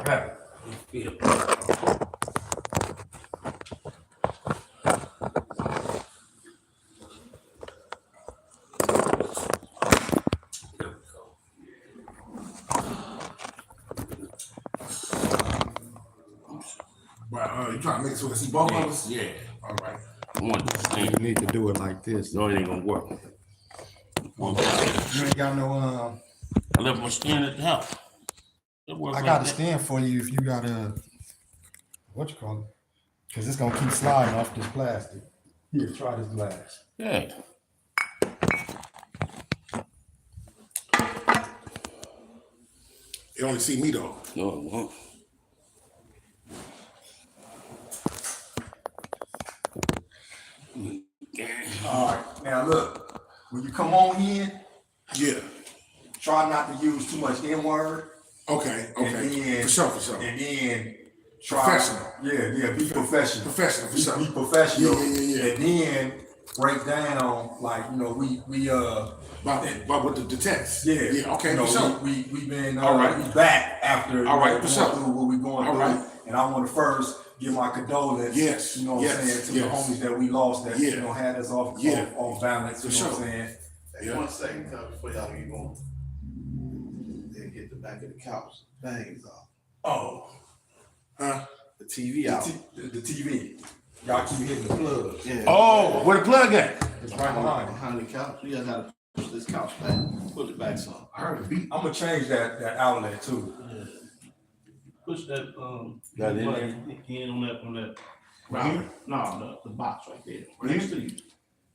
happened? Yeah. Wow, you trying to make it so it's both of us? Yeah. All right. I want to stand. You need to do it like this. No, it ain't gonna work. You ain't got no I left my stand at the house. I got a stand for you if you got a what you call it? Because it's gonna keep sliding off this plastic. Here, try this glass. Yeah. You only see me though. No, it won't. All right, now look, when you come on in, Yeah. try not to use too much N-word. Okay. And Okay. then, For sure. And then try. Professional. Yeah, be professional. Professional, for sure. Be professional. Yeah. And then break down, like, you know, we About with the text. Yeah. Yeah. Okay. You know, For sure. we've been All right. we back after All right, going for sure. through what we're going All through. right. And I want to first give my condolences. Yes, You know what yes, I'm saying, to yes. the homies that we lost that Yeah. you know had us off Yeah. off balance. For You know what I'm sure. saying? Hey, 1 second, cuz, before y'all get going. Then get the back of the couch bangs off. Oh, Huh? The TV out. the TV. Y'all keep hitting the plug. Yeah. Oh, where the plug at? It's right behind. Behind the couch. You guys gotta push this couch back. Put it back some. I heard a beat. I'm gonna change that outlet too. Push that Got it in button in on that Right here? No, the box right there. Right Next to you.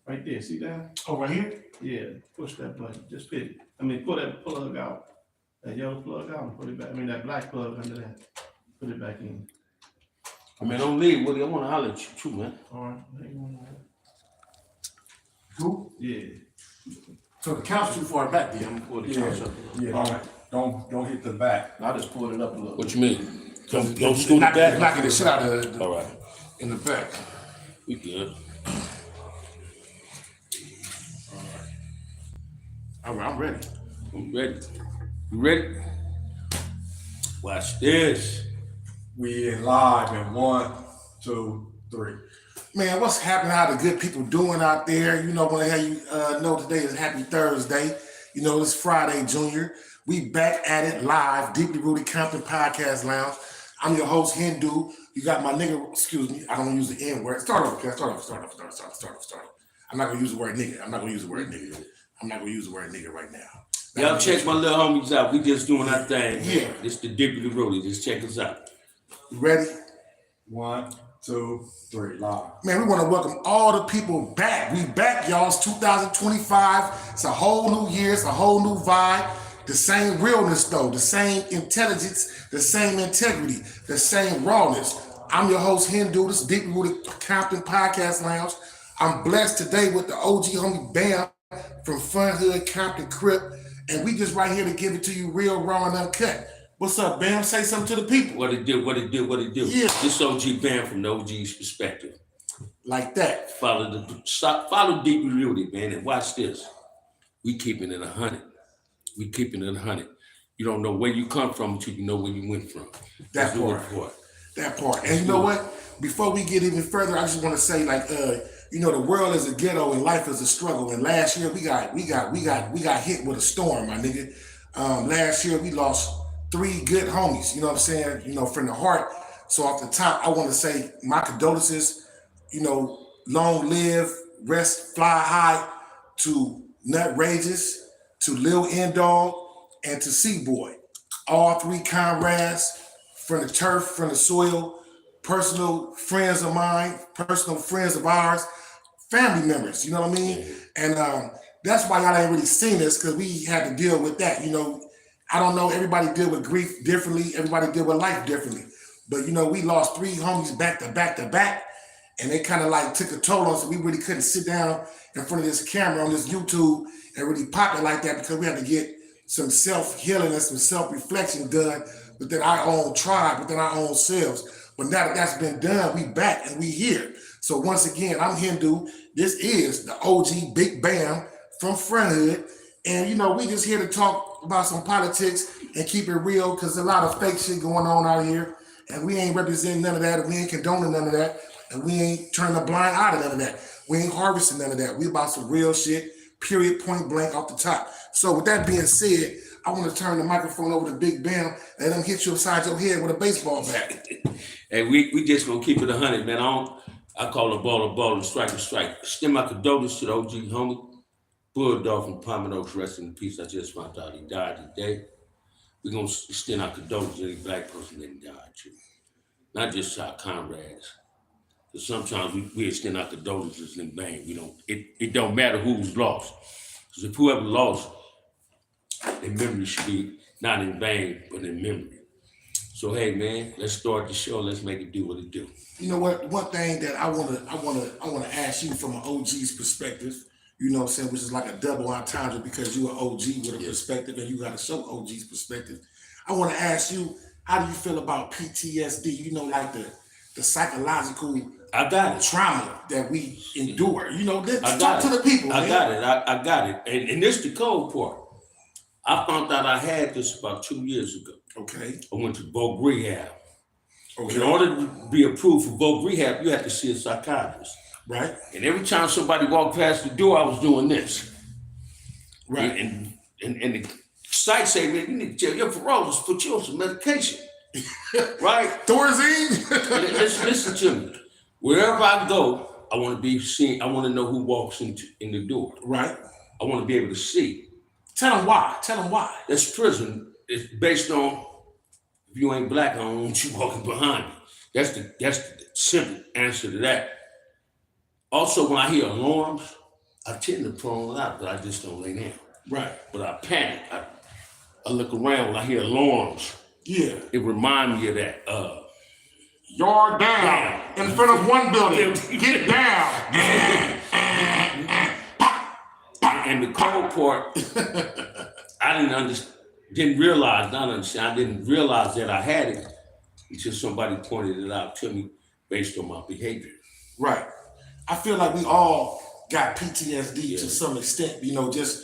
Right there. See that? Oh, right here? Yeah. Push that button. Just hit it. I mean, pull that plug out. That yellow plug out and put it back. I mean that black plug under that. Put it back in. I mean, don't leave, Willie. I want to holler at you too, man. All right. Who? Yeah. So the couch too far back I'm then. gonna pull the Yeah, couch up. yeah. Don't hit the back. I just pulled it up a little. What you mean? Don't Knocking scoot it back. Knocking the shit out of the, All right. in the back. We good. All right, I'm ready. I'm ready. You ready? Watch this. We in live in 1, 2, 3. Man, what's happening? How the good people doing out there? You know, when I have you know today is Happy Thursday. You know, it's Friday, Junior. We back at it live, Deeply Rooted Compton Podcast Lounge. I'm your host, Hindu. You got my nigga, excuse me, I don't use the N word. Start off. I'm not gonna use the word nigga. I'm not gonna use the word nigga right now. Y'all check my little homies out. We just doing our thing. Yeah. This the Deeply Rooted. Just check us out. You ready? 1, 2, 3, live. Man, we want to welcome all the people back. We back, y'all. It's 2025. It's a whole new year. It's a whole new vibe. The same realness, though. The same intelligence. The same integrity. The same rawness. I'm your host, Hindu. This is Deeply Rooted Compton Podcast Lounge. I'm blessed today with the OG homie Bam from Front Hood Compton Crip. And we just right here to give it to you real, raw, and uncut. What's up, Bam? Say something to the people. What it do? Yeah. This OG band from the OG's perspective. Like that. Follow Deeply Rooted, man, and watch this. We keeping it 100. We keeping it 100. You don't know where you come from until you know where you went from. That Let's do it part. for it. That part. And you know what? Before we get even further, I just want to say, like, you know, the world is a ghetto and life is a struggle. And last year we got hit with a storm, my nigga. Last year we lost 3 good homies. You know what I'm saying? You know, from the heart. So off the top, I want to say my condolences. You know, long live, rest, fly high to Nut Rages, to Lil N Dog, and to C-Boy. All 3 comrades from the turf, from the soil, personal friends of mine, personal friends of ours, family members, you know what I mean? And that's why y'all ain't really seen this, because we had to deal with that. You know, I don't know, everybody deal with grief differently, everybody deal with life differently. But you know, we lost 3 homies back to back, and they kind of like took a toll on us. So we really couldn't sit down in front of this camera on this YouTube and really pop it like that, because we had to get some self-healing and some self-reflection done within our own tribe, within our own selves. But now that that's been done, we back and we here. So once again, I'm Hindu. This is the OG Big Bam from Front Hood. And you know, we just here to talk about some politics and keep it real because a lot of fake shit going on out here. And we ain't representing none of that, and we ain't condoning none of that, and we ain't turning a blind eye to none of that. We ain't harvesting none of that. We about some real shit, period, point blank off the top. So with that being said, I want to turn the microphone over to Big Bam and let him hit you upside your head with a baseball bat. Hey, we just gonna keep it 100, man. I call a ball and strike a strike. Extend my condolences to the OG homie, Bulldog from Palm Oaks, rest in peace. I just found out he died today. We're gonna extend our condolences to any black person that died too. Not just our comrades. Because sometimes we extend our condolences in vain. It don't matter who's lost. Because if whoever lost, their memory should be not in vain, but in memory. So hey man, let's start the show. Let's make it do what it do. You know what? One thing that I wanna ask you from an OG's perspective, you know what I'm saying, which is like a double entendre because you're an OG with a perspective and you gotta show OG's perspective. I wanna ask you, how do you feel about PTSD? You know, like the psychological I got it. trauma that we endure. You know, let's I talk got to it. the people. I Man. got it. I got it. And this the cold part. I found out I had this about 2 years ago. Okay. I went to Voc Rehab. Okay. In order to be approved for Voc Rehab, you have to see a psychiatrist. Right. And every time somebody walked past the door, I was doing this. Right. And the psych say, man, you need to tell your virologist put you on some medication. Right? Thorazine. Listen to me. Wherever I go, I want to be seen. I want to know who walks in the door. Right. I want to be able to see. Tell them why. Tell them why. That's prison. It's based on if you ain't black, I don't want you walking behind me. That's the simple answer to that. Also, when I hear alarms, I tend to prone out, but I just don't lay down. Right. But I panic. I look around when I hear alarms. Yeah. It reminds me of that. Yard down in front of one building. Get down. And the cold part, I didn't realize that I had it until somebody pointed it out to me based on my behavior. Right. I feel like we all got PTSD to some extent, you know, just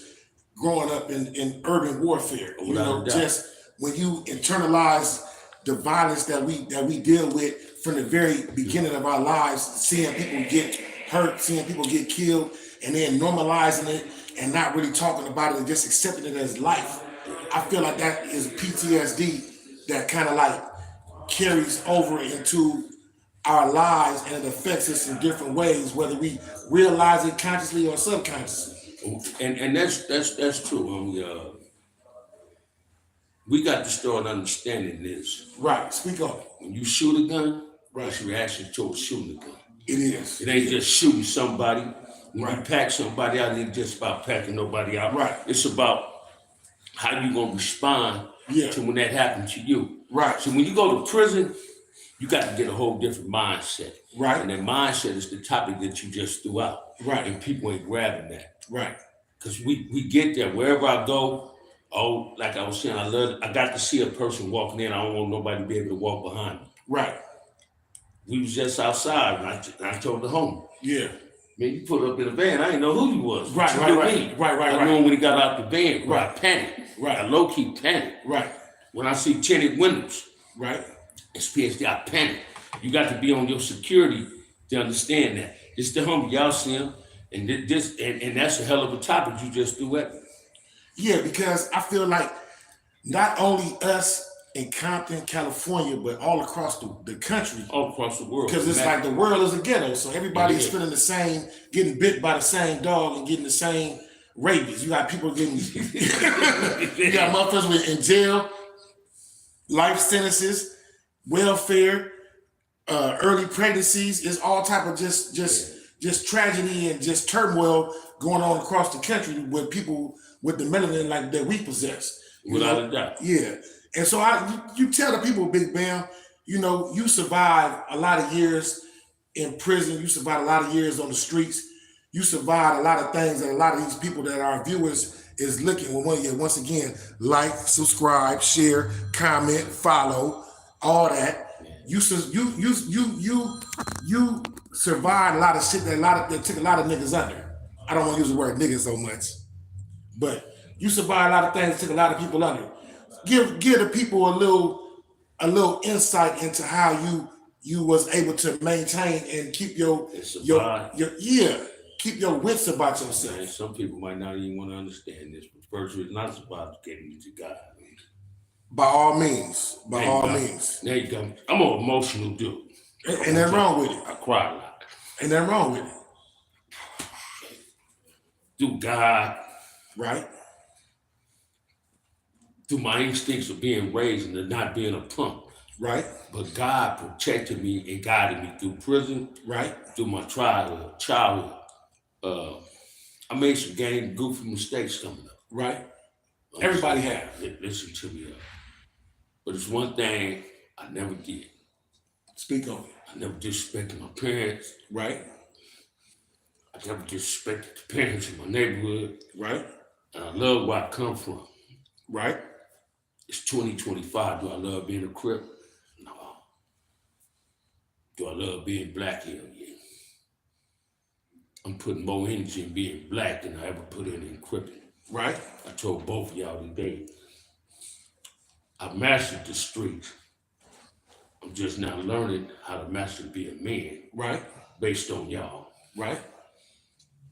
growing up in urban warfare. You know, just when you internalize the violence that we deal with from the very beginning of our lives, seeing people get hurt, seeing people get killed, and then normalizing it and not really talking about it and just accepting it as life. I feel like that is PTSD that kind of like carries over into our lives and it affects us in different ways, whether we realize it consciously or subconsciously. And that's true. We got to start understanding this. Right, speak on it. When you shoot a gun, Right. it's a reaction towards shooting a gun. It is. It ain't just shooting somebody. When Right. you pack somebody out, it ain't just about packing nobody out. Right. It's about how you gonna respond to when that happened to you. Right. So when you go to prison, you got to get a whole different mindset. Right. And that mindset is the topic that you just threw out. Right. And people ain't grabbing that. Right. Because we get there. Wherever I go, like I was saying, I got to see a person walking in. I don't want nobody to be able to walk behind me. Right. We was just outside and I told the homie, Yeah. man, you put up in a van. I didn't know who you was. Right, You right, knew right. me. Right, right, I right. knew him when he got out the van. Right. I panicked. Right. I low-key panicked. Right. When I see tinted windows, Right. it's PSD, I panic. You got to be on your security to understand that. This the homie, y'all see him, and that's a hell of a topic you just threw at me. Yeah, because I feel like not only us in Compton, California, but all across the country. All across the world. Because it's like the world is a ghetto, so everybody is Yeah. feeling the same, getting bit by the same dog and getting the same rabies. You got people getting, you got motherfuckers in jail, life sentences, welfare, early pregnancies. It's all type of just tragedy and just turmoil going on across the country with people with the melanin like that we possess. You Without know? a doubt. Yeah. And so you tell the people, Big Bam, you know, you survived a lot of years in prison. You survived a lot of years on the streets. You survived a lot of things that a lot of these people that our viewers is looking. Once again, like, subscribe, share, comment, follow, all that. You survived a lot of shit that took a lot of niggas under. I don't want to use the word niggas so much, but You survived a lot of things, took a lot of people under. Give the people a little insight into how you was able to maintain and keep your keep your wits about yourself. Man, some people might not even want to understand this, but virtue is not about getting you to God. By all means. By There you all go. means. There you go. I'm an emotional dude. Ain't nothing wrong with it. I cry a lot. Ain't nothing wrong with it. Through God, Right? through my instincts of being raised and not being a punk. Right? But God protected me and guided me through prison, Right? through my childhood. I made some goofy mistakes coming up. Right? Everybody have. Listen to me. But it's one thing I never did. Speak on it. I never disrespected my parents. Right? I never disrespected the parents in my neighborhood. Right? And I love where I come from. Right? It's 2025. Do I love being a Crip? No. Do I love being black? Hell yeah. I'm putting more energy in being black than I ever put in cripping. Right? I told both of y'all today, I mastered the streets. I'm just now learning how to master being a man Right? based on y'all. Right?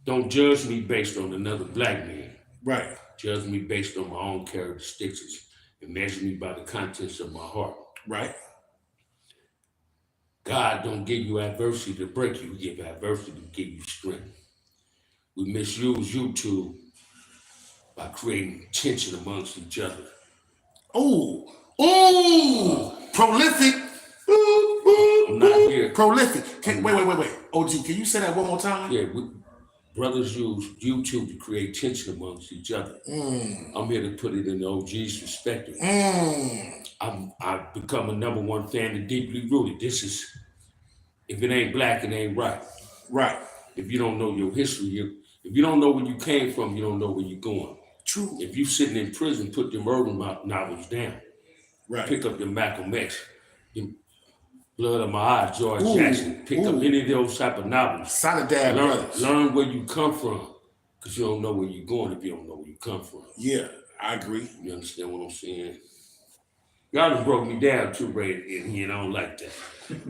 Don't judge me based on another black man. Right? Judge me based on my own characteristics and measure me by the contents of my heart. Right? God don't give you adversity to break you. He give adversity to give you strength. We misuse YouTube by creating tension amongst each other. Ooh. Ooh. Prolific. I'm not here. Prolific. Wait. OG, can you say that one more time? Yeah, brothers use YouTube to create tension amongst each other. I'm here to put it in the OG's perspective. I've become a #1 fan of Deeply Rooted. This is, if it ain't black, it ain't right. Right. If you don't know your history, if you don't know where you came from, you don't know where you're going. True. If you sitting in prison, put the murder novels down. Right. Pick up the Malcolm X, the Blood of My Eyes, George Ooh, Jackson. Pick up any of those type of novels. Solidad Brothers. Learn where you come from, because you don't know where you're going if you don't know where you come from. Yeah, I agree. You understand what I'm saying? Y'all done broke me down too, Ray, in here, and I don't like that.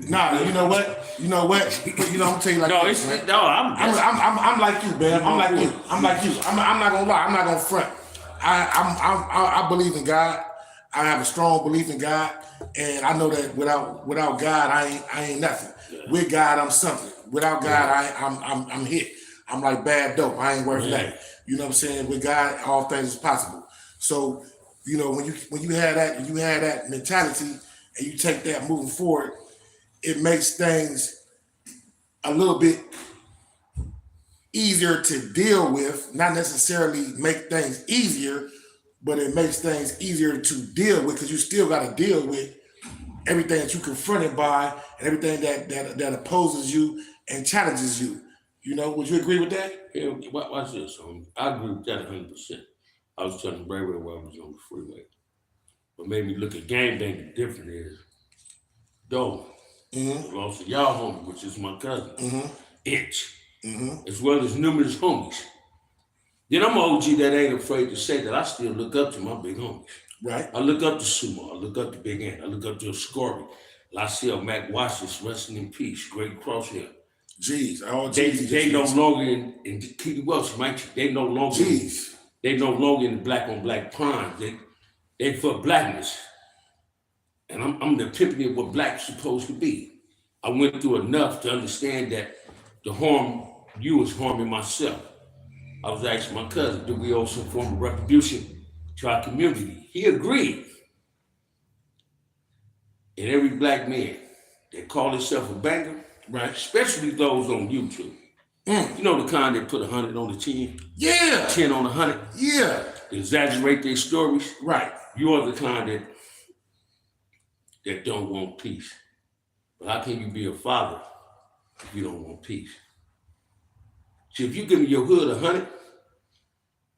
Nah, you know what? I'm gonna tell you like No, this, man. I'm I'm like you, man. I'm like you. I'm not gonna lie. I'm not gonna front. I believe in God. I have a strong belief in God, and I know that without God, I ain't nothing. Yeah. With God, I'm something. Without God, I'm hit. I'm like bad dope. I ain't worth that. You know what I'm saying? With God, all things is possible. So, you know, when you have that mentality and you take that moving forward, it makes things a little bit easier to deal with. Not necessarily make things easier, but it makes things easier to deal with, because you still got to deal with everything that you're confronted by and everything that opposes you and challenges you. You know, would you agree with that? Yeah, watch this, homie. I agree with that 100%. I was telling Ray while I was on the freeway. What made me look at gangbanging different is, though, lost to y'all homie, which is my cousin, Itch, as well as numerous homies. Then I'm an OG that ain't afraid to say that I still look up to my big homies. Right. I look up to Sumo, I look up to Big Ant, I look up to Scory, Laciel, Mac Washington, resting in peace, Great Crosshair. Jeez, They no longer in Petey Welch, Mike. They no longer. Jeez. They no longer in the black on black pond. They for blackness, and I'm the epitome of what black's supposed to be. I went through enough to understand that the harm you was harming myself. I was asking my cousin, do we owe some form of retribution to our community? He agreed. And every black man that called himself a banger, right, especially those on YouTube. You know the kind that put 100 on the 10? Yeah. 10 on 100? Yeah. Exaggerate their stories? Right. You are the kind that don't want peace. But how can you be a father if you don't want peace? See, if you give your hood 100,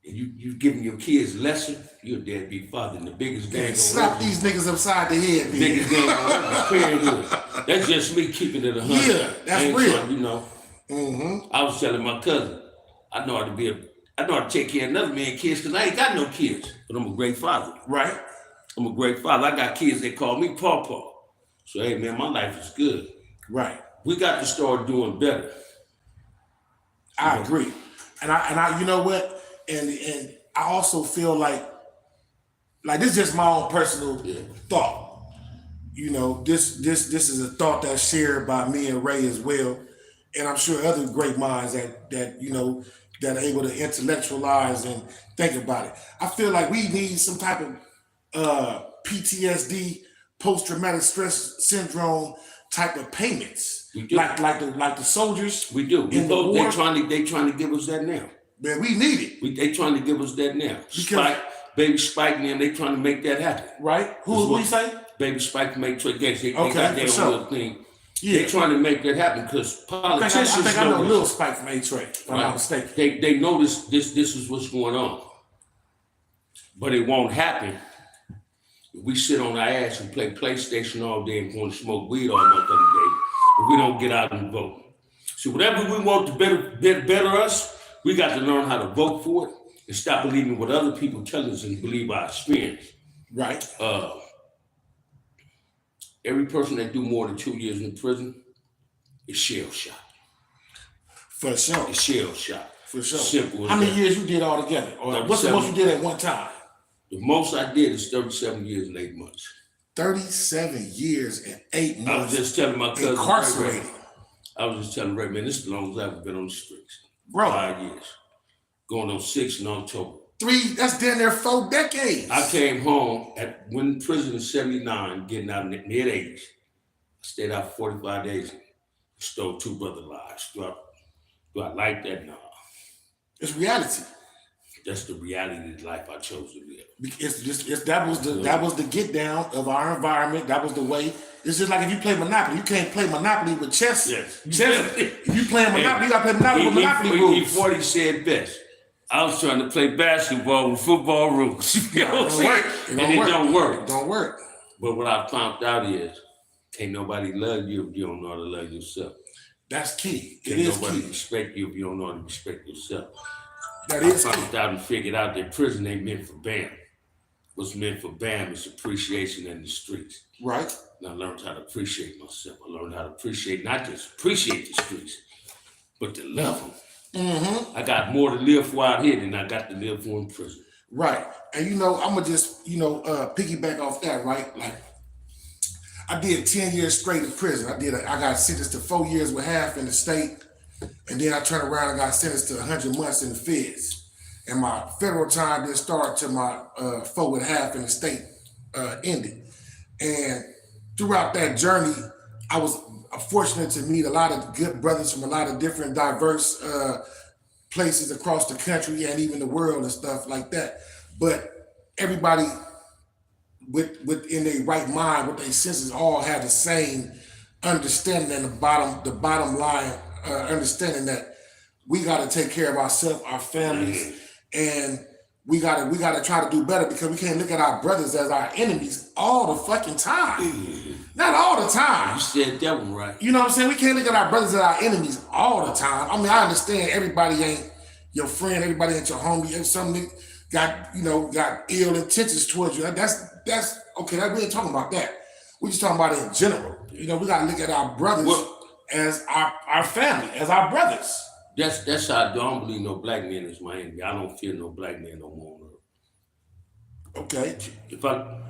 and you've given your kids a lesson, you're a deadbeat father. And the biggest gang on slap these niggas upside the head, man. Biggest gang on earth is parenthood. That's just me keeping it 100. Yeah, that's real. You know. I was telling my cousin, I know how to be I know how to take care of another man's kids because I ain't got no kids, but I'm a great father. Right. I'm a great father. I got kids that call me Pawpaw. So hey man, my life is good. Right. We got to start doing better. I agree. And I you know what? And I also feel like this is just my own personal thought. You know, this is a thought that's shared by me and Ray as well. And I'm sure other great minds that you know that are able to intellectualize and think about it. I feel like we need some type of PTSD, post-traumatic stress syndrome type of payments. We do. Like the soldiers. We do. In the war. They trying to give us that now. Man, we need it. They trying to give us that now. Because, Baby Spike and them, they trying to make that happen. right? Who you say? Baby Spike make Trey Gates. They Okay, got their for own sure. little thing. Yeah. They trying to make that happen because I politicians think I know this. Lil Spike from A-Tray, if I'm not mistaken. They notice this is what's going on. But it won't happen if we sit on our ass and play PlayStation all day and go and smoke weed all month of the day if we don't get out and vote. So whatever we want to better us, we got to learn how to vote for it and stop believing what other people tell us and believe our experience. Right. Every person that do more than 2 years in prison is shell shocked. For sure. It's shell shocked. For sure. Simple as How many that. years you did all together? Or what's the 37. most you did at one time? The most I did is 37 years and 8 months. 37 years and 8 I was months just telling my cousin. incarcerated. I was just telling Ray, man, this is the longest I've ever been on the streets. Bro. 5 years. Going on 6 in October. That's damn near 4 decades. I came home when prison in 79, getting out in the mid-80s. I stayed out 45 days and stole 2 brother lives. Do I like that? No. It's reality. That's the reality of the life I chose to live. That was the get down of our environment. That was the way. It's just like if you play Monopoly, you can't play Monopoly with chess. Yes. If you playing Monopoly, you gotta play Monopoly with Monopoly rules. E40 said best. I was trying to play basketball with football rules. You know what I'm saying? And it don't work. It don't work. But what I found out is, can't nobody love you if you don't know how to love yourself. That's key. It Can't is nobody key. respect you if you don't know how to respect yourself. That I is found key. out and figured out that prison ain't meant for BAM. What's meant for BAM is appreciation in the streets. Right. And I learned how to appreciate myself. I learned how to appreciate, not just appreciate the streets, but to love them. Mm-hmm. I got more to live for out here than I got to live for in prison. Right. And I'm gonna just, piggyback off that, right? Like I did 10 years straight in prison. I got sentenced to 4 years with half in the state. And then I turned around and got sentenced to 100 months in the feds. And my federal time didn't start till my 4 with half in the state ended. And throughout that journey, I was fortunate to meet a lot of good brothers from a lot of different diverse places across the country and even the world and stuff like that. But everybody within their right mind, with their senses, all had the same understanding and the bottom line understanding that we got to take care of ourselves, our families, and we got to try to do better because we can't look at our brothers as our enemies all the fucking time. Not all the time. You said that one right. You know what I'm saying? We can't look at our brothers as our enemies all the time. I mean, I understand everybody ain't your friend, everybody ain't your homie. If somebody got ill intentions towards you, that's okay. We ain't talking about that. We're just talking about it in general. We got to look at our brothers as our family, as our brothers. That's how I don't believe no black man is my enemy. I don't fear no black man no more. Okay. If I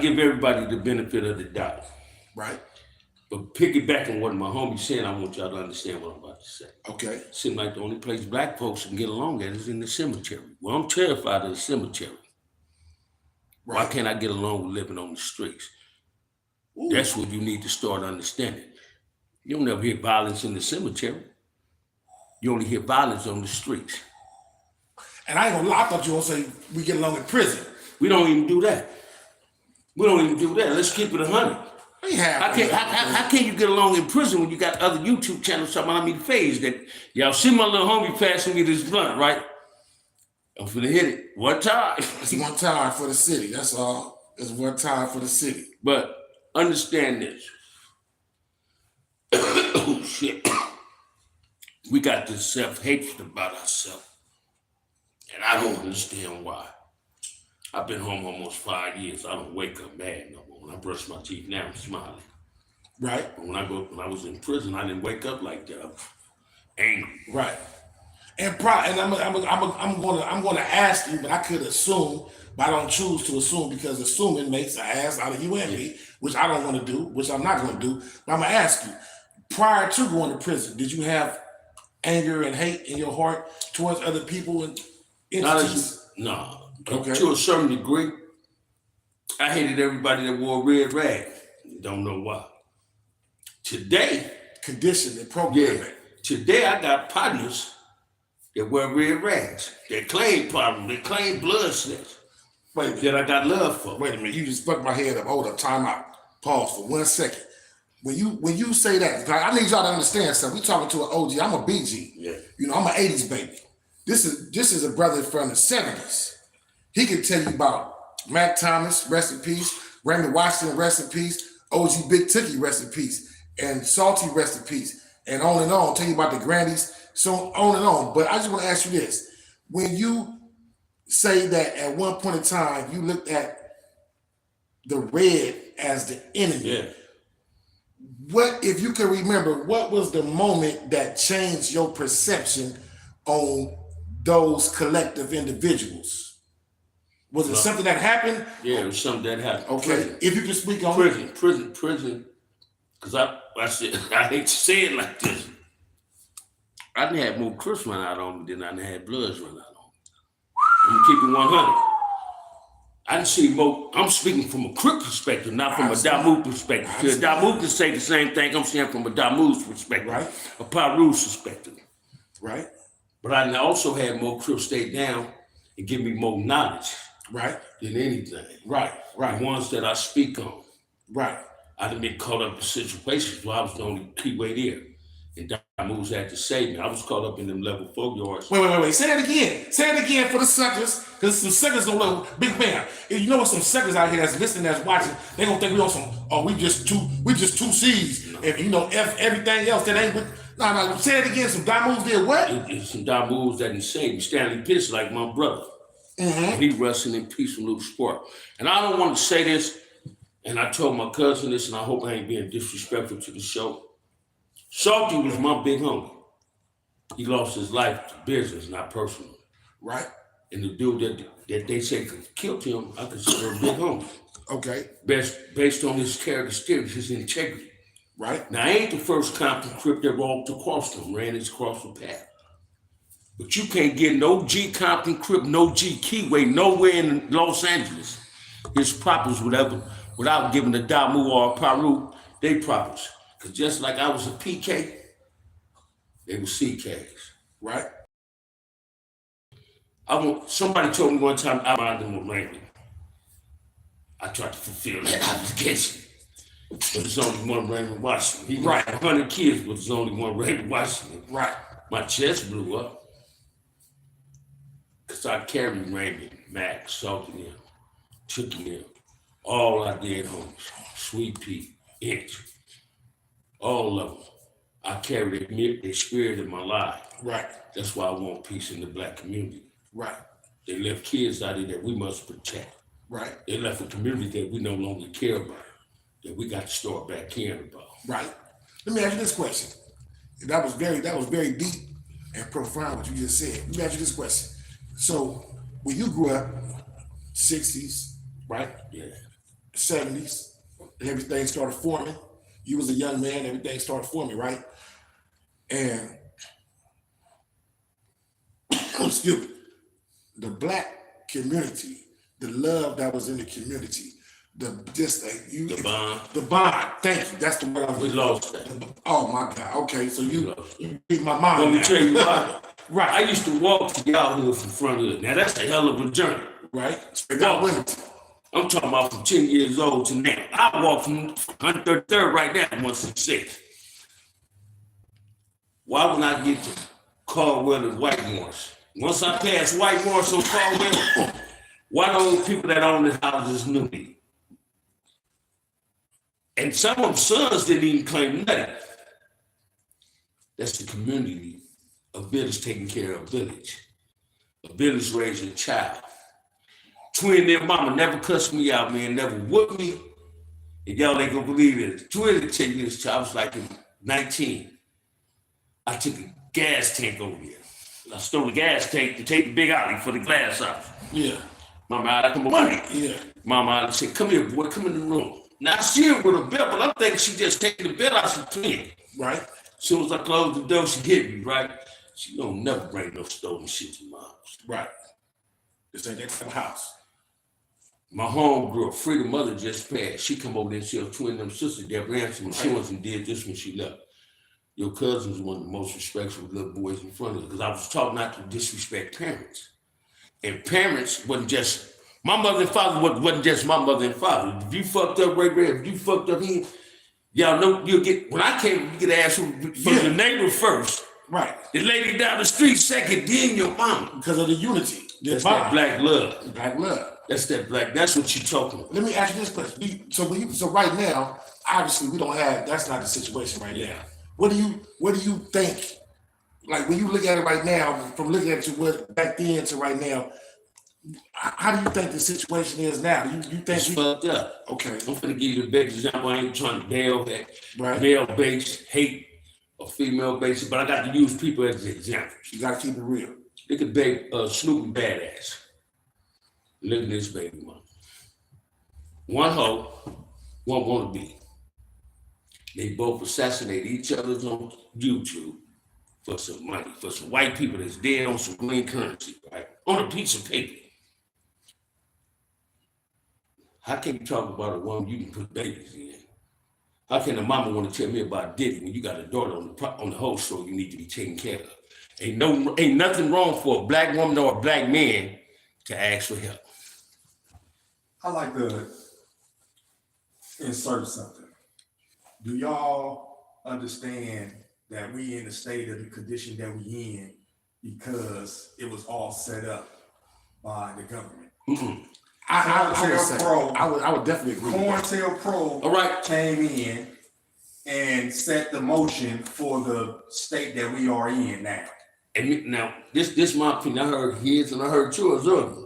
give everybody the benefit of the doubt. Right. But piggybacking what my homie said, I want y'all to understand what I'm about to say. Okay. Seems like the only place black folks can get along at is in the cemetery. Well, I'm terrified of the cemetery. Right. Why can't I get along with living on the streets? Ooh. That's what you need to start understanding. You don't ever hear violence in the cemetery. You only hear violence on the streets. And I ain't gonna lie, I thought you were gonna say we get along in prison. We don't even do that. Let's keep it 100. How can you get along in prison when you got other YouTube channels talking about me phase that y'all see my little homie passing me this blunt, right? I'm finna hit it. One time. It's one time for the city. That's all. It's one time for the city. But understand this. Oh shit. we got this self-hatred about ourselves. And I don't understand why. I've been home almost 5 years. I don't wake up mad no more. When I brush my teeth now, I'm smiling. Right. But when I was in prison, I didn't wake up like that. I was angry. Right. And I'm gonna ask you, but I could assume, but I don't choose to assume because assuming makes an ass out of you and me, which I don't want to do, which I'm not gonna do. But I'm gonna ask you, prior to going to prison, did you have anger and hate in your heart towards other people and entities? No. Okay. To a certain degree, I hated everybody that wore red rag. Don't know why. Today, Conditioned and programming. yeah, today I got partners that wear red rags. They claim problem. They claim bloodshed. Wait a minute. That I got love for. Wait a minute. You just fucked my head up. Hold up. Time out. Pause for 1 second. When you say that, I need y'all to understand something. We talking to an OG. I'm a BG. Yeah. You know, I'm an 80s baby. This is a brother from the 70s. He can tell you about Mac Thomas, rest in peace, Raymond Washington, rest in peace, OG Big Tookie, rest in peace, and Salty, rest in peace, and on. Tell you about the Grandies, so on and on. But I just want to ask you this. When you say that at one point in time, you looked at the red as the enemy, Yeah. what, if you can remember, what was the moment that changed your perception on those collective individuals? Was it something that happened? Yeah, it was something that happened. Okay, Prison. if you can speak on Prison. Because I said, I hate to say it like this. I done had more Crips run out on me than I done had Bloods run out on me. I'm keeping 100. I didn't see more. I'm speaking from a Crip perspective, not from a Damu perspective. Because Damu can say the same thing I'm saying from a Damu's perspective, Right. a Paru's perspective. right, But I done also had more Crips stay down and give me more knowledge right, than anything. right, The ones that I speak on. right. I done been caught up in situations where I was the only key way there. And Damu's had to save me. I was caught up in them level 4 yards. Wait. Say that again. Say it again for the suckers, because some suckers don't know. Big man, if you know what some suckers out here that's listening, that's watching, they gonna think we on some. Oh, we just two C's, and you know everything else that ain't. No. Say it again. Some Damus did what? It's some Damu's that insane me. Stanley Pitts, like my brother. Mm-hmm. He wrestling in peace from Luke Sport. And I don't want to say this, and I told my cousin this, and I hope I ain't being disrespectful to the show. Salty was my big homie. He lost his life to business, not personal. Right. And the dude that they say killed him, I consider a big homie. Okay. Based on his characteristics, his integrity. Right. Now, I ain't the first Compton Crip that walked across them, ran across the path. But you can't get no G Compton Crip, no G Keyway, nowhere in Los Angeles, his properties, whatever, without giving a Damu or a Paru, they properties. Because just like I was a PK, they were CKs. Right. Somebody told me one time I reminded them of Randy. I tried to fulfill that obligation. But there's only one Raymond Washington. He got 100 kids, but there's only one Raymond Washington. Right. My chest blew up. Because I carried Raymond, Mac, Salty, them, Tookie, them, all our dead homies, Sweet Pea, Inch, all of them. I carried their spirit in my life. Right. That's why I want peace in the Black community. Right. They left kids out here that we must protect. Right. They left a community that we no longer care about, that we got to start back caring about. Right. Let me ask you this question. That was very deep and profound what you just said. Let me ask you this question. So when you grew up, 60s, right? Yeah. 70s, and everything started forming. You was a young man, everything started forming, right? And excuse me, the Black community, the love that was in the community, the bond. Thank you. That's the word I was. We lost that. Oh my God. Okay, so you read my mind. Let me now. tell you why. Right. I used to walk to y'all hood from front hood. Now that's a hell of a journey. Right. Walk. I'm talking about from 10 years old to now. I walk from 133rd right now to 166. Why would I get to Caldwell and Whitemores? Once I passed Whitemores on Caldwell, why don't people that own the houses knew me? And some of them sons didn't even claim nothing. That's the community a village taking care of a village raising a child. Twin, their mama never cussed me out, man, never whooped me. And y'all ain't gonna believe it. Twin to tell you this, I was like 19. I took a gas tank over here. I stole a gas tank to take the big alley for the glass off. Yeah. Mama, I come money. Yeah. Mama said, come here, boy, come in the room. Now she with a belt, but I'm thinking she just taking the belt out some twin. Right. As soon as I closed the door, she hit me, right? She don't never bring no stolen shit to my house. Right. This ain't that type of house. My homegirl, Freedom Mother, just passed. She come over there and she was twin them sisters that ran some insurance and did this when she left. Your cousin's one of the most respectful little boys in front of her because I was taught not to disrespect parents. And parents wasn't just, my mother and father wasn't just my mother and father. If you fucked up Ray, if you fucked up him, y'all know you'll get, when I came, you get asked from the neighbor first. Right. The lady down the street second, then your mama. Because of the unity. That's that black love. Black love. That's that black, that's what you talking about. Let me ask you this question. So right now, obviously we don't have, that's not the situation right now. What do you think? Like when you look at it right now, from looking at it what back then to right now, how do you think the situation is now? You think it's fucked up? Okay. I'm gonna give you the best example. I ain't trying to Right. male-based hate or female-based, but I got to use people as examples. You gotta keep it real. Look at baby Snoopy Badass. Look at this baby mama. One hoe, one wanna be. They both assassinate each other on YouTube for some money, for some white people that's dead on some green currency, right? On a piece of paper. How can you talk about a woman you can put babies in? How can a mama want to tell me about Diddy when you got a daughter on the whole show you need to be taken care of? Ain't nothing wrong for a black woman or a black man to ask for help. I like to insert something. Do y'all understand that we in the state of the condition that we in because it was all set up by the government? I would definitely agree. COINTELPRO All right. came in and set the motion for the state that we are in now. And now, this my opinion. I heard his and I heard yours earlier.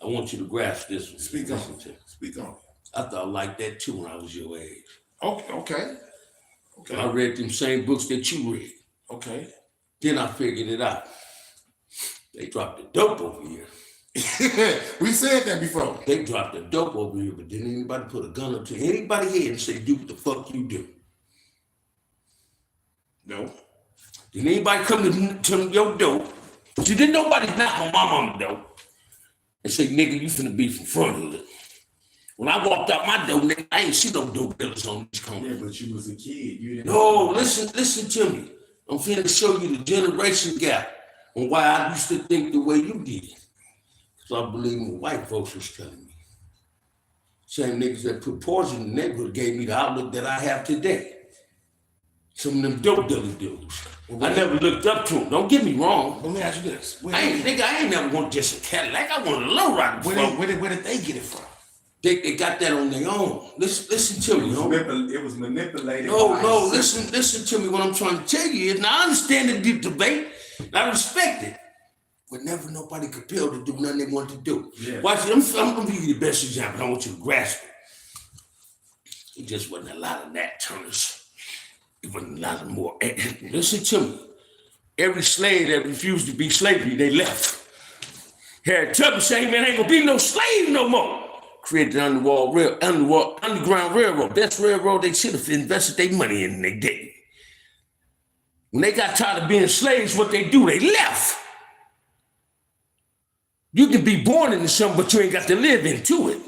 I want you to grasp this one. Speak on. I thought like that too when I was your age. Okay. I read them same books that you read. Okay. Then I figured it out. They dropped the dope over here. We said that before. They dropped the dope over here, but didn't anybody put a gun up to anybody's head and say, do what the fuck you do? No. Did anybody come to your door? You didn't nobody knock on my mama door and say, nigga, you finna be from front of it. When I walked out my door, nigga, I ain't see no dope dealers on this corner. Yeah, but you was a kid. You didn't. No, listen to me. I'm finna show you the generation gap on why I used to think the way you did. So I believe what white folks was telling me. Same niggas that put poison in the neighborhood gave me the outlook that I have today. Some of them dope dealer dudes. I never looked up to them. Don't get me wrong. Let me ask you this. I ain't never want just a Cadillac. I want a low rider. Where did they get it from? They got that on their own. Listen to me. It was manipulated. No, listen to me. What I'm trying to tell you is, now I understand the deep debate. I respect it. But never nobody compelled to do nothing they wanted to do. Yeah. Watch it. I'm going to give you the best example. I want you to grasp it. It just wasn't a lot of Nat Turners. It wasn't a lot of more. Listen to me. Every slave that refused to be slavery, they left. Harriet Tubman saying, man, ain't going to be no slave no more. Created the Underground Railroad. Best railroad they should have invested their money in, and they didn't. When they got tired of being slaves, what they do, they left. You can be born into something, but you ain't got to live into it.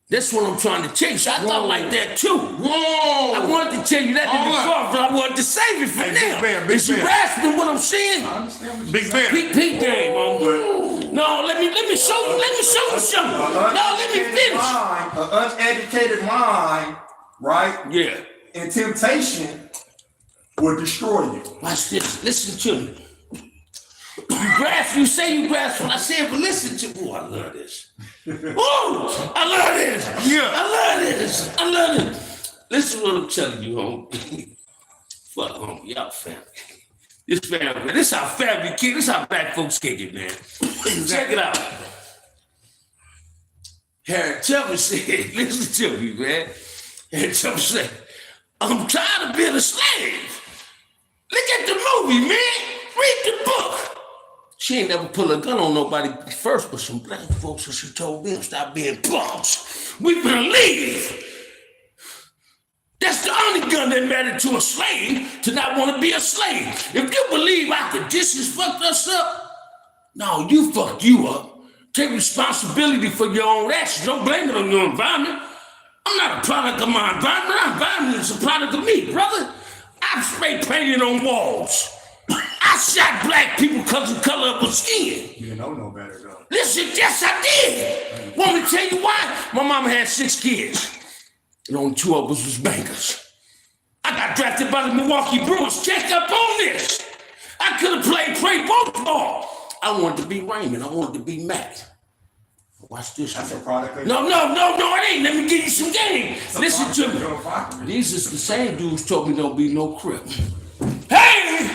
That's what I'm trying to tell you. So I thought like that too. Whoa! I wanted to tell you that before, but I wanted to save it for now. Is you grasping what I'm saying? I understand what you're Big man. Peak game, homie. No, let me show you something. No, let me finish. An uneducated mind, right? Yeah. And temptation will destroy you. Watch this. Listen to me. You say you grasp what I said, but listen to me. Oh, I love this. Oh, I love this. Yeah. I love it. Listen to what I'm telling you, homie. Fuck, homie, y'all family. This family, man. This how family kick. This how black folks kick it, man. Check it out. Harriet Tubman said, listen to me, man. Harriet Tubman said, I'm tired of being a slave. Look at the movie, man. Read the book. She ain't never pulled a gun on nobody first, but some black folks, and she told them, stop being punks. We finna leave. That's the only gun that mattered to a slave to not want to be a slave. If you believe our conditions fucked us up, no, you fucked you up. Take responsibility for your own actions. Don't blame it on your environment. I'm not a product of my environment. My environment is a product of me, brother. I've spray painted on walls. I shot black people because of the color of their skin. You know no better though. Listen, yes, I did. Want me to tell you why? My mama had 6 kids. And only 2 of us was bankers. I got drafted by the Milwaukee Brewers. Check up on this. I could have played football. I wanted to be Raymond. I wanted to be Matt. Watch this. That's a product of No, it ain't. Let me give you some game. Listen to me. These is the same dudes told me don't be no crip. Hey!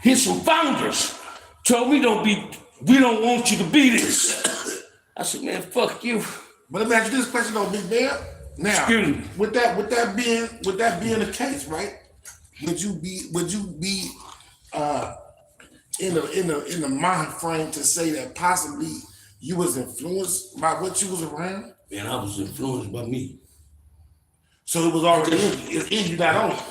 Here's some founders. Told me we don't want you to be this. I said, man, fuck you. But let me ask you this question though, Big Bear. Now, Excuse me. with that being the case, right? Would you be in the mind frame to say that possibly you was influenced by what you was around? Man, I was influenced by me. So it was already in you, not on.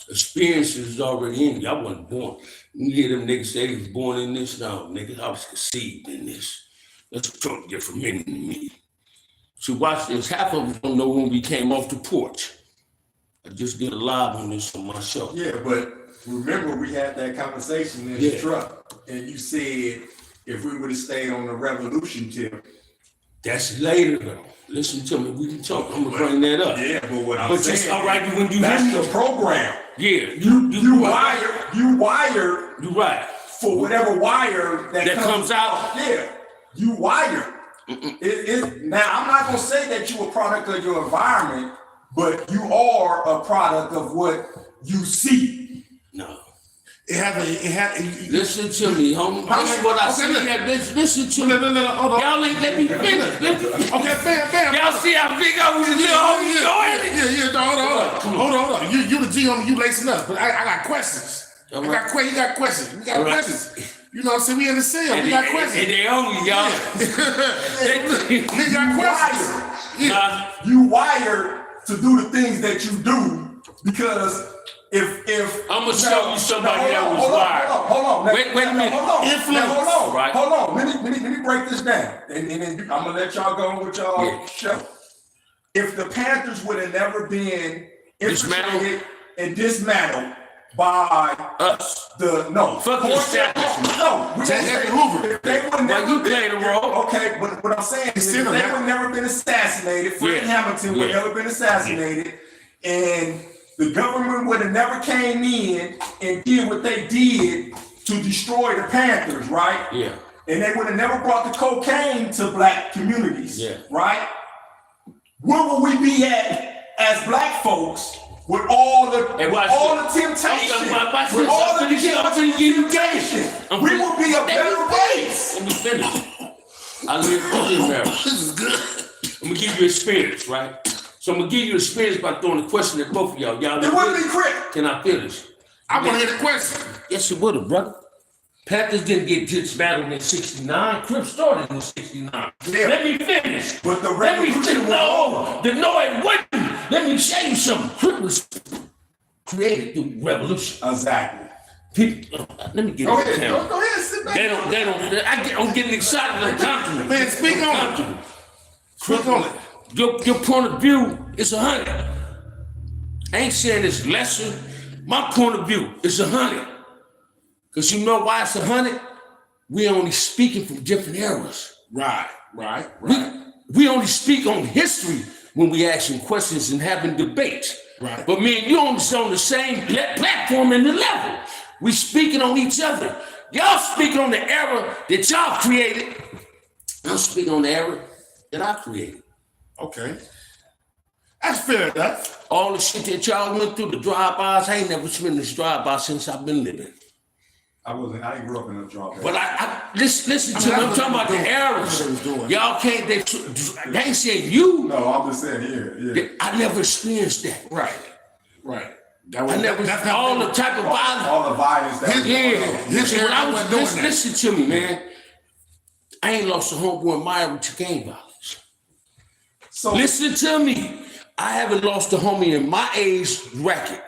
Experiences is already in you. I wasn't born. You hear them niggas say they was born in this? No, nigga, I was conceived in this. That's totally different meaning to me. So watch this. Half of us don't know when we came off the porch. I just did a live on this on my show. Yeah, but remember we had that conversation in the truck, and you said if we would have stayed on the revolution tip. That's later though. Listen to me. We can talk. I'm gonna bring that up. Yeah, but what I'm saying, just all right when you that's hear the me. program. Yeah, You wire You right. for whatever wire that comes out. Yeah, you wire. Now I'm not gonna say that you a product of your environment, but you are a product of what you see. No. Listen Listen to me, homie. This is what I see. Listen to me. No, hold on. Y'all ain't let me finish. Okay, fam. Y'all see how big I was? Hold on. You the G on me, you lacing up. But I got questions. All You right. got questions. We got All right. questions. You know what I'm saying? We in the cell. And We got questions. And they own you, y'all. We got questions. Yeah. You wired to do the things that you do because if I'm gonna show you somebody that was wired. Hold on. Wait a minute. Influence. Right. Hold on. Let me break this down, and then I'm gonna let y'all go with y'all show. If the Panthers would have never been infiltrated and dismantled by Us. Fuck the establishment. Hoover. If they would never you played a role. Okay, but what I'm saying is if they would have never been assassinated, Fred Yeah. Hamilton would never been assassinated, and the government would have never came in and did what they did to destroy the Panthers, right? Yeah. And they would have never brought the cocaine to black communities, right? Where would we be at as black folks with all the temptation? With all the temptation, we would be a better place. Let me finish. I live in America. This is good. I'm gonna give you experience, right? So I'm gonna give you experience by throwing a question at both of y'all. Y'all It wouldn't be crip. Can I finish? I want to hear the question. Yes, it would have, brother. Panthers didn't get dismantled in '69. Crips started in '69. Yeah. Let me finish. But the Let me revolution finish. No, it wasn't. Let me show you something. Crip was created through revolution. Exactly. People, let me get Go it. ahead. Go ahead. Sit back. I'm getting excited. I'm comfortable. Man, speak on it. Speak on it. Your point of view is 100. I ain't saying it's lesser. My point of view is 100. Because you know why it's 100? We only speaking from different eras. Right. We only speak on history when we asking questions and having debates. Right. But me and you on the same platform and the level. We speaking on each other. Y'all speaking on the era that y'all created. I'm speaking on the era that I created. Okay. That's fair enough. All the shit that y'all went through, the drive-bys, I ain't never been this drive-by since I've been living. I didn't grow up in a drawback. But I listen to me. I'm talking about the eras. Y'all can't. They ain't saying you. No, I'm just saying here. I never experienced that. Right. I never all the type of violence. All the violence that See, when I was listen to me, man. I ain't lost a homeboy in my area to gang violence. So listen to me. I haven't lost a homie in my age bracket.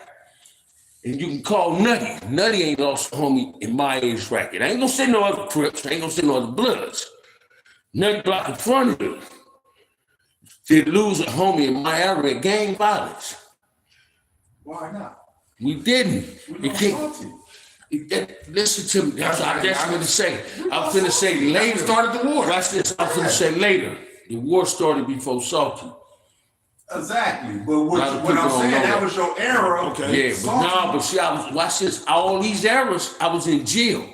And you can call Nutty. Nutty ain't lost a homie in my age bracket. I ain't gonna say no other Crips. I ain't gonna say no other Bloods. Nutty block in front of me. Did lose a homie in my area gang violence. Why not? We didn't. Listen to me. That's what I'm going to say. I'm finna say later. Started the war. Watch this. I'm finna say later. The war started before Salty. Exactly. But what I'm saying, that was your era. Okay. Yeah, but see, watch this. All these eras, I was in jail.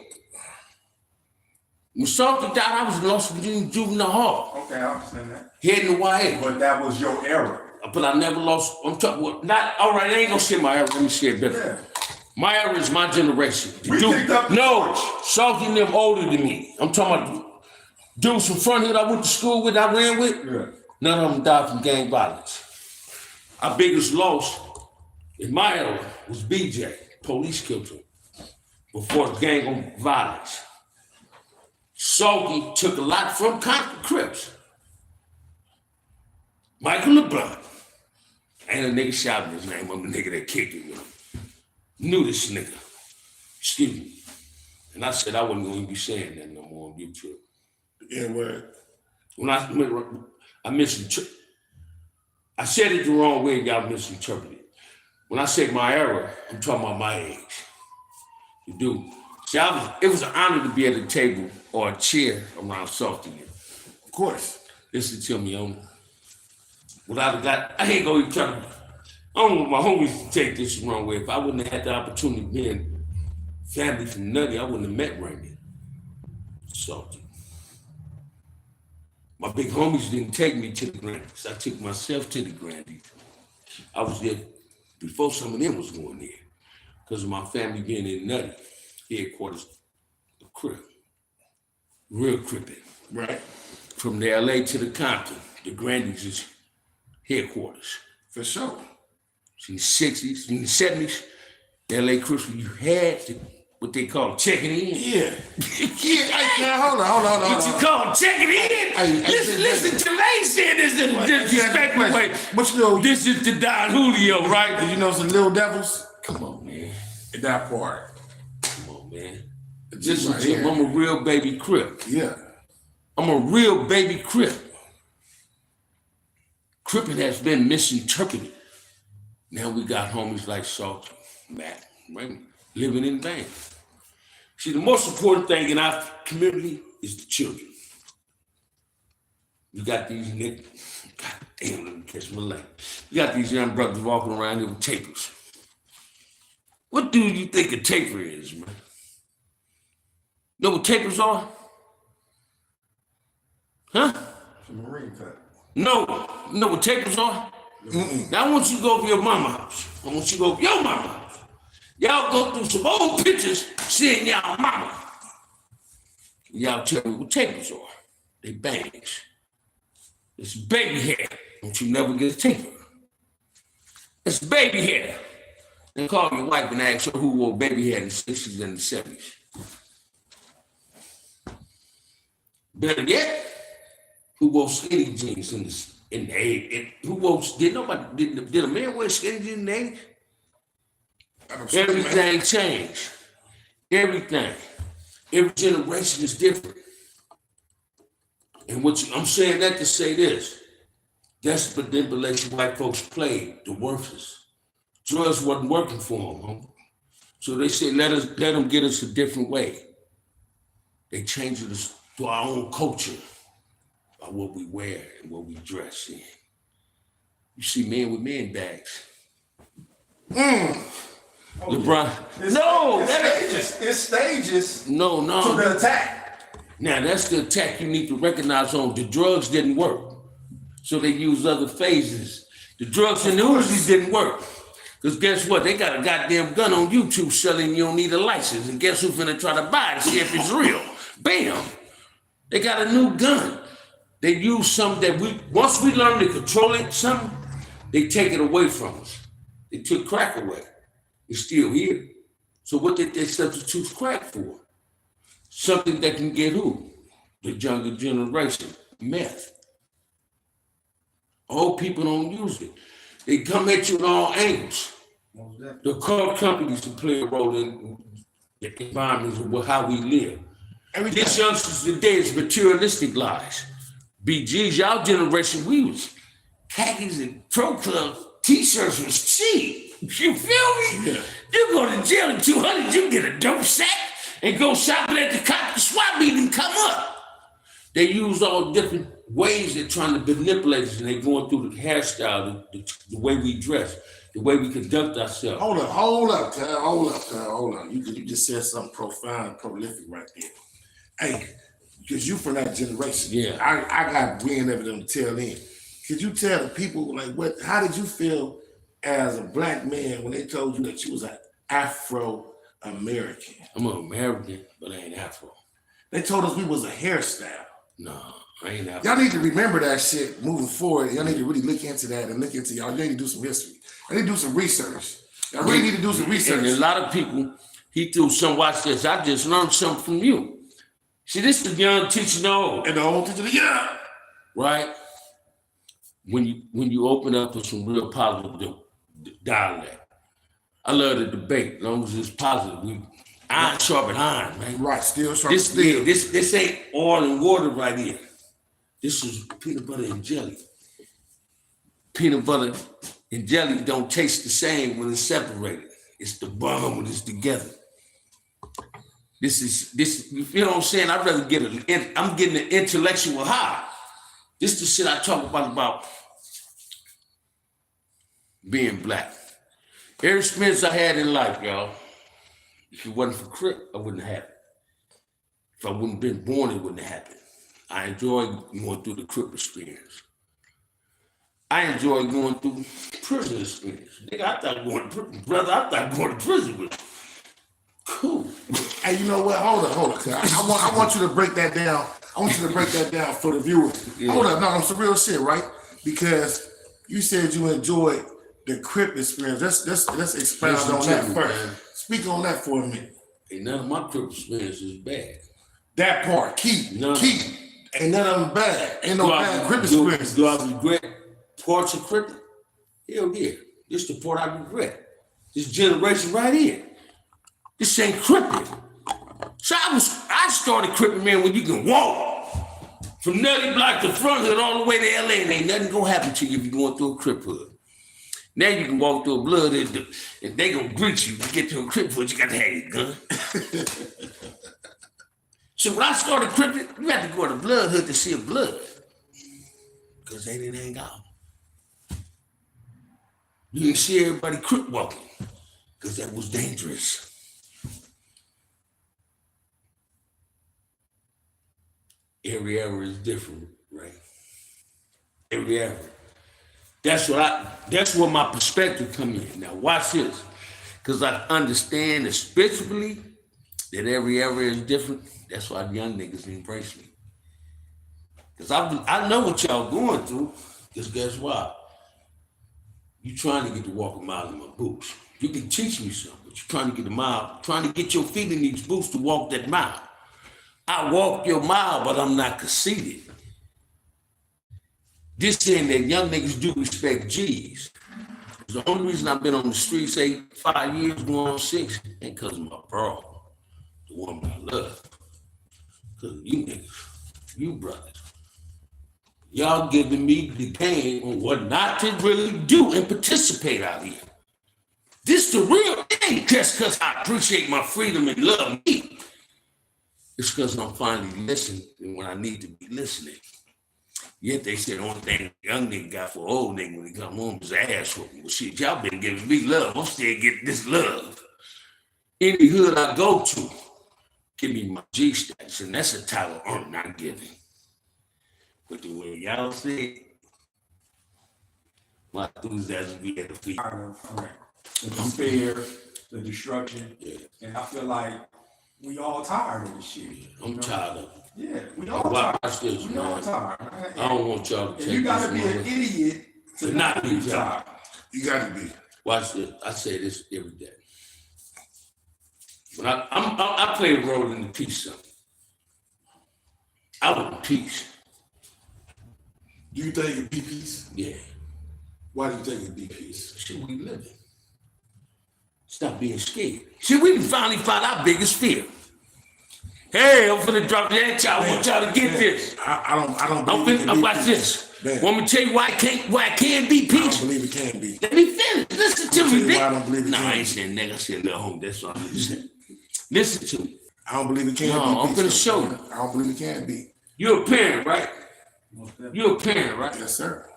When Salty died, I was lost in juvenile hall. Okay, I understand that. Heading to YA. But that was your era. But I never lost. I'm talking. Not all right. I ain't gonna say my era. Let me say it better. Yeah. My era is my generation. Picked up the torch. Salty and them older than me. I'm talking about dudes from Front Hill I went to school with, I ran with. Yeah. None of them died from gang violence. Our biggest loss in my era was BJ. Police killed him before the gang violence. Salty took a lot from Compton Crips. Michael LeBlanc. Ain't a nigga shouting his name. I'm the nigga that kicked him. Knew this nigga. Excuse me. And I said I wasn't going to be saying that no more on YouTube. Yeah, where? When I misinterpreted. I said it the wrong way, y'all misinterpreted. When I say my era, I'm talking about my age. You do. See, it was an honor to be at a table or a chair around Salty. Of course. Listen to me, on. Without a doubt, I ain't gonna tell you. I don't want my homies to take this the wrong way. If I wouldn't have had the opportunity of being family from Nutty, I wouldn't have met Randy. Salty. My big homies didn't take me to the Grandies. I took myself to the Grandies. I was there before some of them was going there because of my family being in Nutty, headquarters of Crip. Real crippin'. Right. From the LA to the Compton, the Grandies is headquarters. For sure. In the 60s, in the 70s, the LA Crips, you had what they call checking in. Yeah. Hold on. What you call checking in? Listen to Lane saying this in a disrespectful way. But you know, This is the Don Julio, right? did you know some Little Devils? Come on, man. In that part. Come on, man. Just Listen right to him. here. I'm a real baby Crip. Yeah. I'm a real baby Crip. Crippin' has been misinterpreted. Now we got homies like Salty, Matt, Raymond, living in vain. See, the most important thing in our community is the children. We got these niggas, God damn, let me catch my leg. We got these young brothers walking around here with tapers. What do you think a taper is, man? Know what tapers are? Huh? It's a Marine cut. No. You know what tapers are? Mm-mm. Now I want you to go to your mama's house. I want you to go to your mama's house. Y'all go through some old pictures seeing y'all mama. Y'all tell me what tapers are. They bangs. It's baby hair. Don't you never get a taper. It's baby hair. They call your wife and ask her who wore baby hair in the 60s and the 70s. Better yet, who wore skinny jeans in the 80s? Who wore, did a man wear skinny jeans in the 80s? Everything changed. Everything. Every generation is different. And I'm saying that to say this. That's the manipulation white folks played, the worthless. Drugs wasn't working for them, homie. So they said, let them get us a different way. They changed us to our own culture by what we wear and what we dress in. You see men with men bags. LeBron. It's stages No. to the attack. Now that's the attack you need to recognize on. The drugs didn't work. So they used other phases. The drugs and the Uzis didn't work. Because guess what? They got a goddamn gun on YouTube selling you don't need a license. And guess who's finna try to buy it to see if it's real? Bam! They got a new gun. They use something that once we learn to control it, they take it away from us. They took crack away. It's still here. So what did they substitute crack for? Something that can get who? The younger generation. Meth. Old people don't use it. They come at you in all angles. The car companies to play a role in the environments of how we live. This youngsters today is materialistic lies. BGs, y'all generation, we was khakis and pro clubs, t-shirts was cheap. You feel me? Yeah. You go to jail in 200, you get a dope sack and go shopping at the cop, the SWAT meet and come up. They use all different ways they're trying to manipulate us, and they're going through the hairstyle, the way we dress, the way we conduct ourselves. Hold up. You just said something profound and prolific right there. Hey, because you from that generation. Yeah. I got wind of them tail end. Could you tell the people, like, how did you feel as a black man when they told you that you was an Afro-American? I'm an American, but I ain't Afro. They told us we was a hairstyle. No, I ain't Afro. Y'all need to remember that shit moving forward. Y'all need to really look into that and look into y'all need to do some history. I need to do some research. I really need to do some research. And a lot of people, he threw some, watch this, I just learned something from you. See, this is the young teaching the old. And the old teaching the young. Right? When you open up with some real positive dialect. I love the debate, as long as it's positive. Iron sharpen iron, man. Right, still sharpen steel. This ain't oil and water right here. This is peanut butter and jelly. Peanut butter and jelly don't taste the same when it's separated. It's the bomb when it's together. This, you feel what I'm saying? I'd rather I'm getting an intellectual high. This is the shit I talk about being black. Every experience I had in life, y'all, if it wasn't for Crip, I wouldn't have happened. If I wouldn't have been born, it wouldn't have happened. I enjoy going through the Crip experience. I enjoy going through prison experience. Nigga, I thought going to prison was cool. Hey, you know what? Hold up. I want you to break that down. I want you to break that down for the viewers. Yeah. Hold up, no, some real shit, right? Because you said you enjoyed the Crip experience. Let's expound on that first. Man. Speak on that for a minute. Ain't none of my Crip experience is bad. That part, key. Ain't none of them bad. Ain't no bad Crip experience. Do I regret parts of Crip? Hell yeah. This the part I regret. This generation right here. This ain't Crippin'. So I started Crippin', man, when you can walk from Nelly Block to Front Hood all the way to LA, and ain't nothing gonna happen to you if you're going through a Crip hood. Now you can walk through a blood hood, and they gonna greet you. To get to a Crip hood, you got to have your gun. So when I started Crippin', you had to go to blood hood to see a blood, because they didn't hang out. You didn't see everybody Crip walking, because that was dangerous. Every era is different, right? Every era. That's where my perspective come in. Now watch this. Because I understand especially that every era is different. That's why the young niggas embrace me. Because I know what y'all going through. Because guess what? You trying to get to walk a mile in my boots. You can teach me something, but you're trying to get a mile, trying to get your feet in these boots to walk that mile. I walk your mile, but I'm not conceited. This saying that young niggas do respect G's. The only reason I've been on the streets 5 years, going on 6, ain't because of my bro, the woman I love. Because of you niggas, you brothers. Y'all giving me the game on what not to really do and participate out here. This the real thing, just because I appreciate my freedom and love me. It's because I'm finally listening when I need to be listening. Yet they said the only thing a young nigga got for old nigga when he come home is ass whooping. Well, shit, y'all been giving me love. I'm still getting this love. Any hood I go to, give me my G status, and that's a title earned, not giving. But the way y'all say it, my enthusiasm be at the feet. All right. the despair, the destruction. Yeah. And I feel like we all tired of this shit. I'm tired of it. Yeah, we all Watch tired. this, We all man. tired. I don't want y'all to And take you gotta this be an money. idiot to not be tired. You got to be. Watch this. I say this every day. When I play a role in the peace zone. I want peace. Do you think it'd be peace? Yeah. Why do you think it'd be peace? Shit, we living. Stop being scared. See, we finally found our biggest fear. Hey, I'm finna drop the edge. I want y'all to get this. I don't I'm believe it finna can be watch peace. this. Man. Want me to tell you why it can't be I don't peace? believe it can be. Let me finish. Listen to I'll me, tell you why I nigga. don't believe it Nah, can I be. ain't saying nigga. I said little home. That's what I'm saying. Listen to me. I don't believe it can No, be. I'm peace, gonna though. show you. I don't believe it can be. You're a parent, right? You're a parent, right? Yes, sir.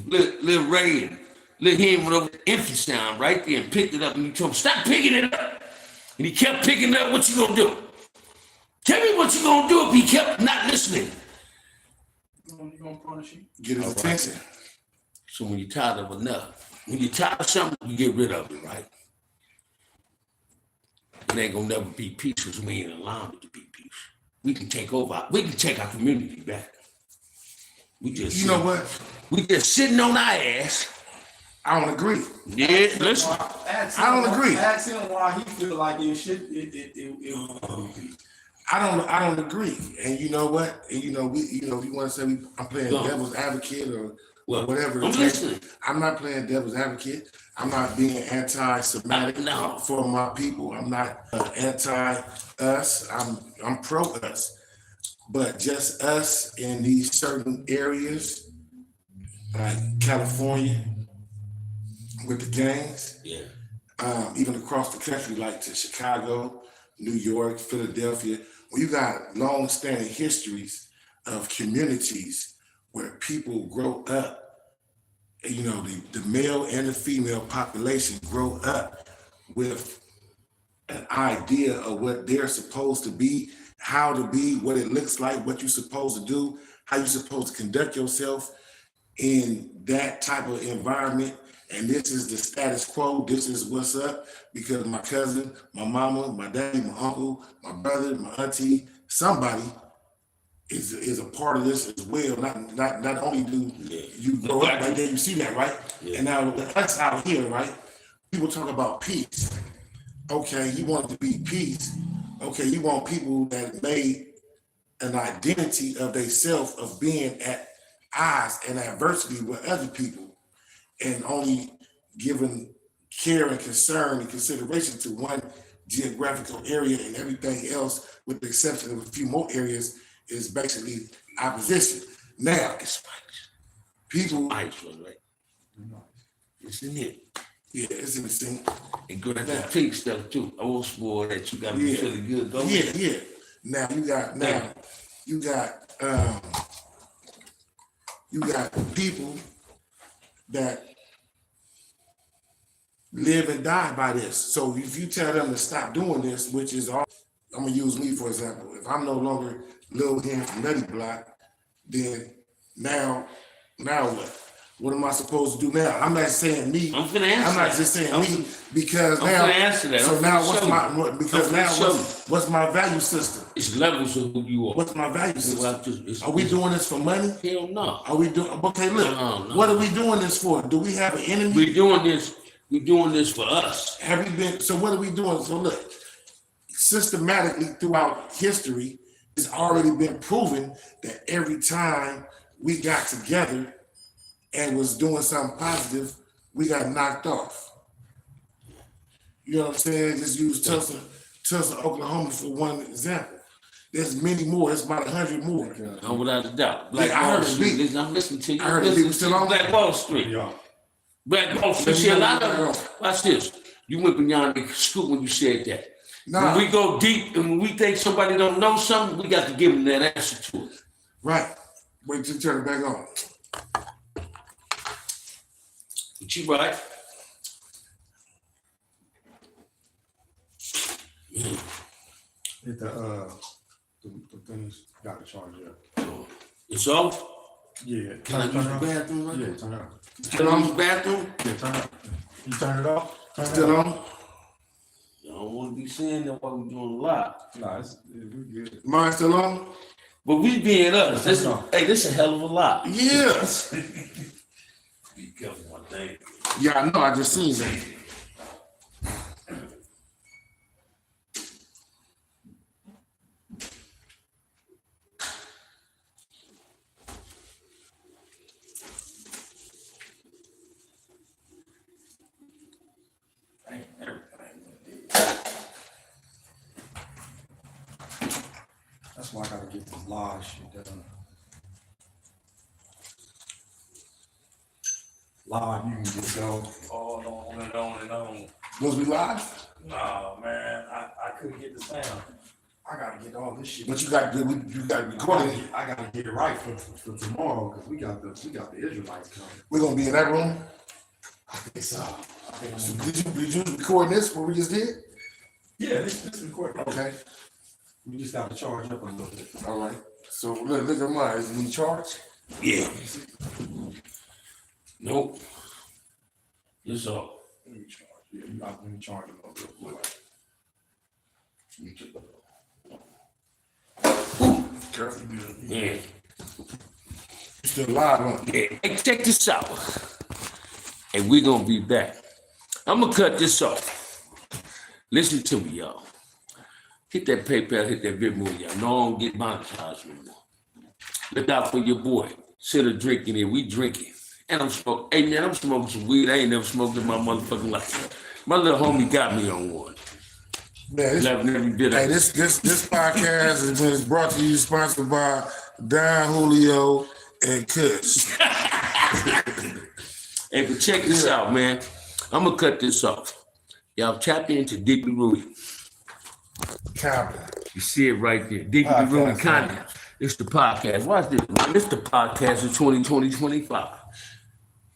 Little Ray and little him went over the infant sound right there and picked it up, and you told him, stop picking it up. And he kept picking it up. What you gonna do? Tell me what you gonna do if he kept not listening. You gonna punish you? Get his attention. So when you're tired of enough, when you're tired of something, you get rid of it, right? It ain't gonna never be peace because we ain't allowed it to be peace. We can take over. We can take our community back. We just, You know what? We just sitting on our ass. I don't agree. Yeah, listen. Ask I don't agree. Ask him why he feel like it should. I don't agree. And you know what? And you know, if you want to say I'm playing Go on. devil's advocate or Well, whatever. I'm it takes, listening. I'm not playing devil's advocate. I'm not being anti-Semitic No. for my people. I'm not anti-us. I'm pro-us. But just us in these certain areas, like California, with the gangs, Yeah. even across the country, like to Chicago, New York, Philadelphia, where you got long-standing histories of communities where people grow up. You know, the male and the female population grow up with an idea of what they're supposed to be, how to be, what it looks like, what you're supposed to do, how you're supposed to conduct yourself in that type of environment. And this is the status quo. This is what's up because my cousin, my mama, my daddy, my uncle, my brother, my auntie, somebody is a part of this as well. Not only do you grow up right there, you see that, right? Yeah. And now with us out here, right? People talk about peace. Okay, you want it to be peace. Okay, you want people that made an identity of themselves of being at odds and adversity with other people and only giving care and concern and consideration to one geographical area and everything else, with the exception of a few more areas, is basically opposition. Now, It's people, nice one, right? It's in it. yeah, it's in the same. And good at that pink stuff too. Old school that you gotta be Yeah. feeling good. Go Yeah, yeah. Now you got people that live and die by this. So if you tell them to stop doing this, which is all, I'm gonna use me for example. If I'm no longer Lil Hen from Nutty Block, then now what? What am I supposed to do now? I'm not saying me. I'm finna answer I'm not that. just saying I'm me because I'm now. finna answer that. So I'm now finna what's show my you. what? Because I'm now finna show what's my value system? It's levels of who you are. What's my value Well, system? it's- Are we doing this for money? Hell no. Are we doing? Okay, look. No. What are we doing this for? Do we have an enemy? We're doing this for us. Have we been? So what are we doing? So look, systematically throughout history, it's already been proven that every time we got together and was doing something positive, we got knocked off. You know what I'm saying? Just use Tulsa, Oklahoma for one example. There's many more. It's about 100 more. No, without a doubt. Black Yeah, I heard Wall it Street. beat. Listen, I'm listening to you. I heard it Listen beat. Still to on? Black Wall Street. Yeah. Black Wall Street. Let me See, a know lot what's going of watch this. You went beyond the scoop when you said that. Nah. When we go deep and when we think somebody don't know something, we got to give them that answer to it. Right. Wait till you turn it back on. But you right. Hit the things got to charge up. It's off. Yeah. Can I use the bathroom right Yeah, now? turn it on. Can I use the bathroom? Yeah, turn it on. You turn it off? Turn it Still on. on? I don't want to be saying that while we're doing a lot. Nah, we good. Mine still on? But we being us. This, No. hey, this is a hell of a lot. Yes. Be careful, my thing. Yeah, I know. I just seen that. That's why I gotta get this live shit done. Live, you can just go on and on and on. Was we live? No, man, I couldn't get the sound. I gotta get all this shit. But you got recorded. I gotta get it right for tomorrow because we got the Israelites coming. We're gonna be in that room. I think so. I think I'm So gonna- did you record this? What we just did? Yeah, this recording. Okay. We just gotta charge up a little bit. All right. So look at mine. Is we charged? Yeah. Nope. This all. Let me charge. Yeah, let me charge a little bit. Careful. Yeah. You still live, huh? Yeah. Hey, check this out. And we're gonna be back. I'm gonna cut this off. Listen to me, y'all. Hit that PayPal, hit that Venmo, y'all. No, I don't get monetized no more. Look out for your boy. Instead of drinking it, we drinking. And I'm smoking. Hey man, I'm smoking some weed. I ain't never smoked in my motherfucking life. My little homie got me on one. Man, this, Loving every bit of hey, it. this podcast has been brought to you, sponsored by Don Julio and Kush. Hey, but check this out, man. I'm gonna cut this off. Y'all tap into Deeply Rooted. Compton. You see it right there. Deeply Podcast, Rooted Content. It's the podcast. Watch this, man. It's the podcast of 2020-25.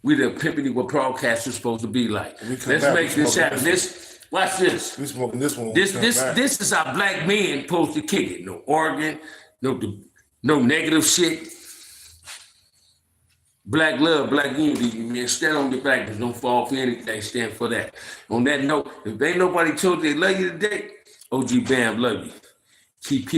We the pimping what broadcast is supposed to be like. We come Let's back, make we this smoke happen. this. Watch this. We smoking this one. when This we come back. is how black men supposed to kick it. No arguing, no negative shit. Black love, black unity, man. Stand on your back, but don't fall for anything. Stand for that. On that note, if ain't nobody told you they love you today, OG Bam love you. Keep